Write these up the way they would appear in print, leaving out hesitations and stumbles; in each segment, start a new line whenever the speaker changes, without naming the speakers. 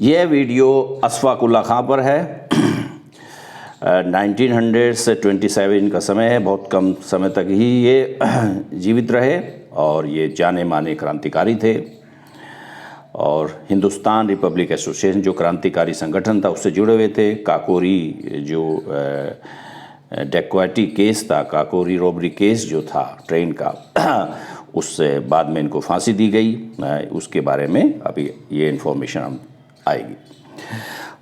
यह वीडियो अशफाक उल्लाह खां पर है। 1900 से 27 का समय है, बहुत कम समय तक ही ये जीवित रहे और ये जाने माने क्रांतिकारी थे। और हिंदुस्तान रिपब्लिक एसोसिएशन जो क्रांतिकारी संगठन था उससे जुड़े हुए थे। काकोरी जो डकैती केस था, काकोरी रॉबरी केस जो था ट्रेन का, उससे बाद में इनको फांसी दी गई। उसके बारे में अभी ये इन्फॉर्मेशन हम आएगी।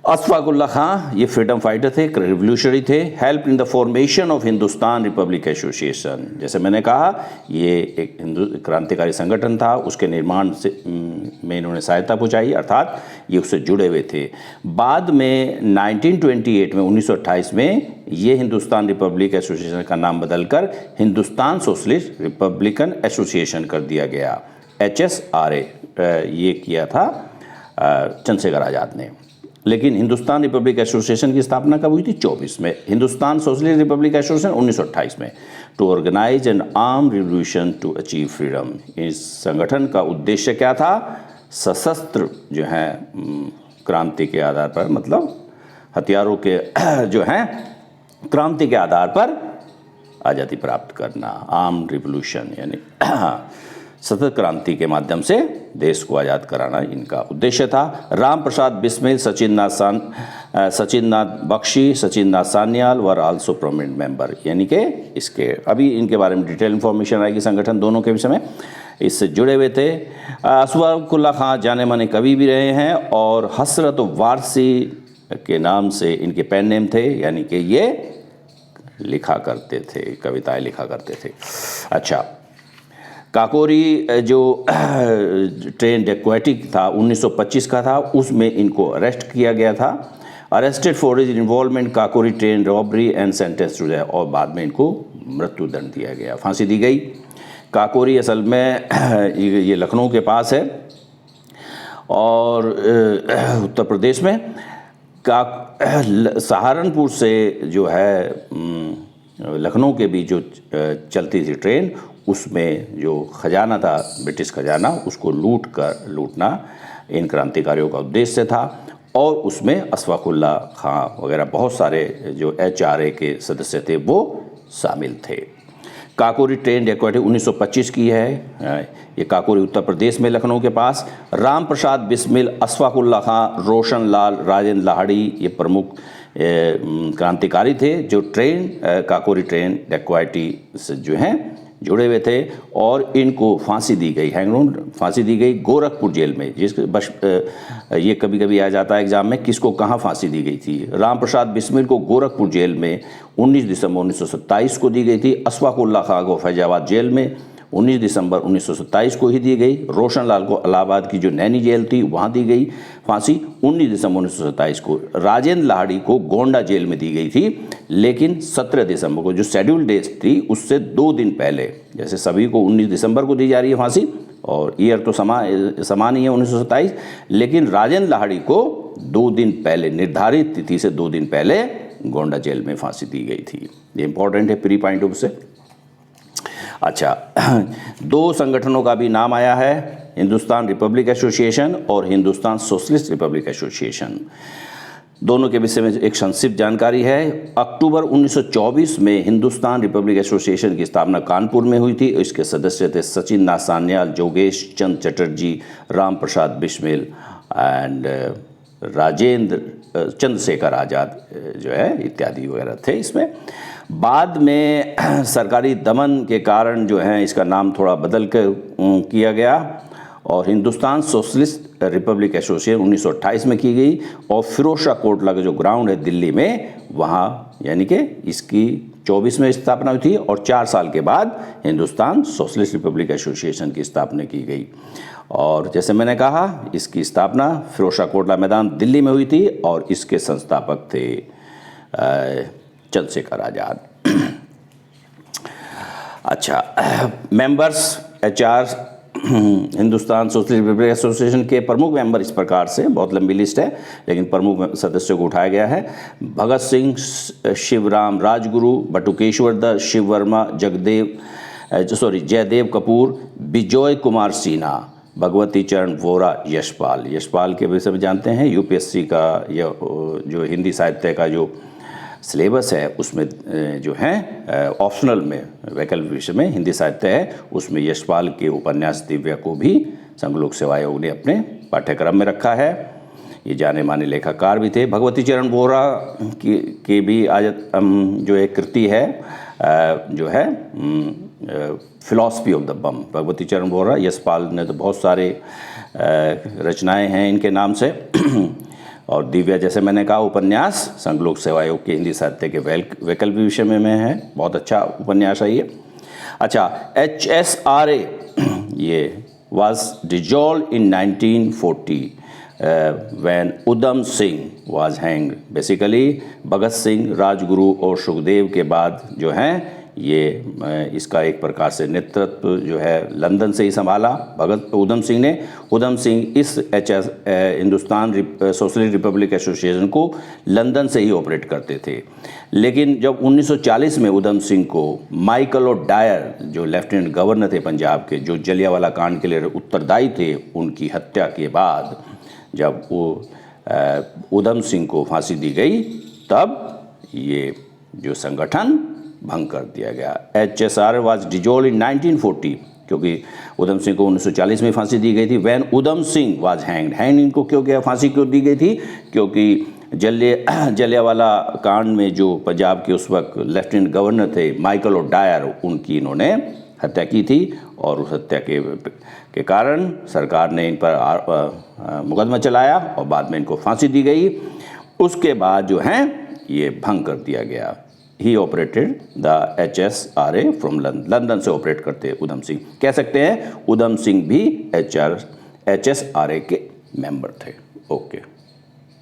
अशफाक उल्लाह खां ये फ्रीडम फाइटर थे, रिवोल्यूशनरी थे। Help in the formation of Hindustan Republic association, जैसे मैंने कहा ये एक हिंदू क्रांतिकारी संगठन था, उसके निर्माण से में इन्होंने सहायता पहुंचाई, अर्थात ये उससे जुड़े हुए थे। बाद में 1928 में 1928 में ये हिंदुस्तान रिपब्लिक एसोसिएशन का नाम बदलकर हिंदुस्तान सोशलिस्ट रिपब्लिकन एसोसिएशन कर दिया गया। HSRA ये किया था चंद्रशेखर आज़ाद ने। लेकिन हिंदुस्तान रिपब्लिक एसोसिएशन की स्थापना कब हुई थी? 24 में। हिंदुस्तान सोशलिस्ट रिपब्लिक एसोसिएशन 1928 में। To organize an arm revolution to achieve freedom. इस संगठन का उद्देश्य क्या था? सशस्त्र जो है क्रांति के आधार पर, मतलब हथियारों के जो हैं क्रांति के आधार पर आज़ादी प्राप्त करना। आर्म रिवोल्यूशन यानी सतत क्रांति के माध्यम से देश को आज़ाद कराना इनका उद्देश्य था। Ram Prasad Bismil, Sachin Nath Bakshi, Sachin Nath Sanyal were also prominent member, यानी कि इसके अभी इनके बारे में डिटेल इन्फॉर्मेशन आएगी। संगठन दोनों के विषय में इससे जुड़े हुए थे। अशफाक उल्लाह खां जाने माने कवि भी रहे हैं और हसरत वारसी के नाम से इनके पेन नेम थे, यानी कि ये लिखा करते थे, कविताएं लिखा करते थे। अच्छा, काकोरी जो ट्रेन डकैती था 1925 का था, उसमें इनको अरेस्ट किया गया था। Arrested for his involvement Kakori train robbery and sentence to death, और बाद में इनको मृत्यु दंड दिया गया, फांसी दी गई। काकोरी असल में ये लखनऊ के पास है और उत्तर प्रदेश में। सहारनपुर से जो है लखनऊ के बीच जो चलती थी ट्रेन, उसमें जो खजाना था, ब्रिटिश खजाना, उसको लूटना इन क्रांतिकारियों का उद्देश्य था। और उसमें अशफाक उल्लाह खां वगैरह बहुत सारे जो HRA के सदस्य थे वो शामिल थे। काकोरी ट्रेन डकैती 1925 की है। ये काकोरी उत्तर प्रदेश में लखनऊ के पास। राम प्रसाद बिस्मिल, अशफाक उल्लाह खां, रोशन लाल, राजेंद्र लाहिड़ी ये प्रमुख क्रांतिकारी थे जो काकोरी ट्रेन डकैती से जो हैं जुड़े हुए थे। और इनको फांसी दी गई, हैंगरोड फांसी दी गई गोरखपुर जेल में। ये कभी कभी आ जाता है एग्जाम में, किसको कहाँ फांसी दी गई थी। राम प्रसाद बिस्मिल को गोरखपुर जेल में 19 दिसंबर 1927 को दी गई थी। अशफाक उल्लाह खां को फैजाबाद जेल में 19 दिसंबर 1927 को ही दी गई। रोशन लाल को इलाहाबाद की जो नैनी जेल थी वहाँ दी गई फांसी 19 दिसंबर 1927 को। राजेंद्र लाहिड़ी को गोंडा जेल में दी गई थी, लेकिन 17 दिसंबर को जो शेड्यूल डेट थी उससे 2 दिन पहले, जैसे सभी को 19 दिसंबर को दी जा रही है फांसी और ईयर तो समान ही है 1927, लेकिन राजेंद्र लाहिड़ी को 2 दिन पहले, निर्धारित तिथि से 2 दिन पहले गोंडा जेल में फांसी दी गई थी। ये इंपॉर्टेंट है प्री पॉइंट ऑफ से। अच्छा, 2 संगठनों का भी नाम आया है, हिंदुस्तान रिपब्लिक एसोसिएशन और हिंदुस्तान सोशलिस्ट रिपब्लिक एसोसिएशन। दोनों के विषय में एक संक्षिप्त जानकारी है। अक्टूबर 1924 में हिंदुस्तान रिपब्लिक एसोसिएशन की स्थापना कानपुर में हुई थी। इसके सदस्य थे सचिन नाथ सान्याल, जोगेश चंद चटर्जी, राम प्रसाद बिस्मिल एंड राजेंद्र चंद्रशेखर आज़ाद जो है इत्यादि वगैरह थे इसमें। बाद में सरकारी दमन के कारण जो है इसका नाम थोड़ा बदल कर किया गया और हिंदुस्तान सोशलिस्ट रिपब्लिक एसोसिएशन 1928 में की गई। और फिरोज शाह कोटला का जो ग्राउंड है दिल्ली में, वहाँ यानी कि इसकी 24 में स्थापना हुई थी और 4 साल के बाद हिंदुस्तान सोशलिस्ट रिपब्लिक एसोसिएशन की स्थापना की गई। और जैसे मैंने कहा, इसकी स्थापना फिरोज शाह कोटला मैदान दिल्ली में हुई थी और इसके संस्थापक थे चंद्रशेखर आज़ाद। अच्छा, members HR Hindustan socialist Republic association के प्रमुख मेंबर इस प्रकार से, बहुत लंबी लिस्ट है लेकिन प्रमुख सदस्यों को उठाया गया है। भगत सिंह, शिवराम राजगुरु, बटुकेश्वर दत्त, शिव वर्मा, जयदेव कपूर, विजय कुमार सिन्हा, भगवती चरण वोरा यशपाल। यशपाल के विषय में जानते हैं, यूपीएससी का यह जो हिंदी साहित्य का जो सिलेबस है उसमें जो है ऑप्शनल में वैकल्पिक विषय में हिंदी साहित्य है, उसमें यशपाल के उपन्यास दिव्या को भी संघ लोक सेवा आयोग ने अपने पाठ्यक्रम में रखा है। ये जाने माने लेखककार भी थे। भगवती चरण वोरा की भी आज जो एक कृति है जो है फिलॉसफी ऑफ द बम। भगवती चरण वोरा, यशपाल ने तो बहुत सारे रचनाएं हैं इनके नाम से। और दिव्या जैसे मैंने कहा उपन्यास संघ लोक सेवा आयोग के हिंदी साहित्य के वैकल्पिक विषय में है, बहुत अच्छा उपन्यास है ये। अच्छा, HSRA ये was dissolved in 1940 when Udham Singh was hanged। Basically Bhagat Singh, Rajguru और सुखदेव के बाद जो है ये इसका एक प्रकार से नेतृत्व जो है लंदन से ही संभाला उधम सिंह ने। उधम सिंह इस हिंदुस्तान सोशलिस्ट रिपब्लिक एसोसिएशन को लंदन से ही ऑपरेट करते थे। लेकिन जब 1940 में उधम सिंह को माइकल और डायर जो लेफ्टिनेंट गवर्नर थे पंजाब के, जो जलियांवाला कांड के लिए उत्तरदायी थे, उनकी हत्या के बाद जब वो उधम सिंह को फांसी दी गई, तब ये जो संगठन भंग कर दिया गया। HSRA वाज डिजोल्व इन 1940 क्योंकि उधम सिंह को 1940 में फांसी दी गई थी। When Udham Singh was hanged, इनको क्यों किया, फांसी क्यों दी गई थी? क्योंकि जलियांवाला कांड में जो पंजाब के उस वक्त लेफ्टिनेंट गवर्नर थे माइकल और डायर, उनकी इन्होंने हत्या की थी और उस हत्या के कारण सरकार ने इन पर मुकदमा चलाया और बाद में इनको फांसी दी गई। उसके बाद जो है ये भंग कर दिया गया। He operated the HSRA from London से ऑपरेट करते उधम सिंह। कह सकते हैं उधम सिंह भी HSRA के मेंबर थे। ओके।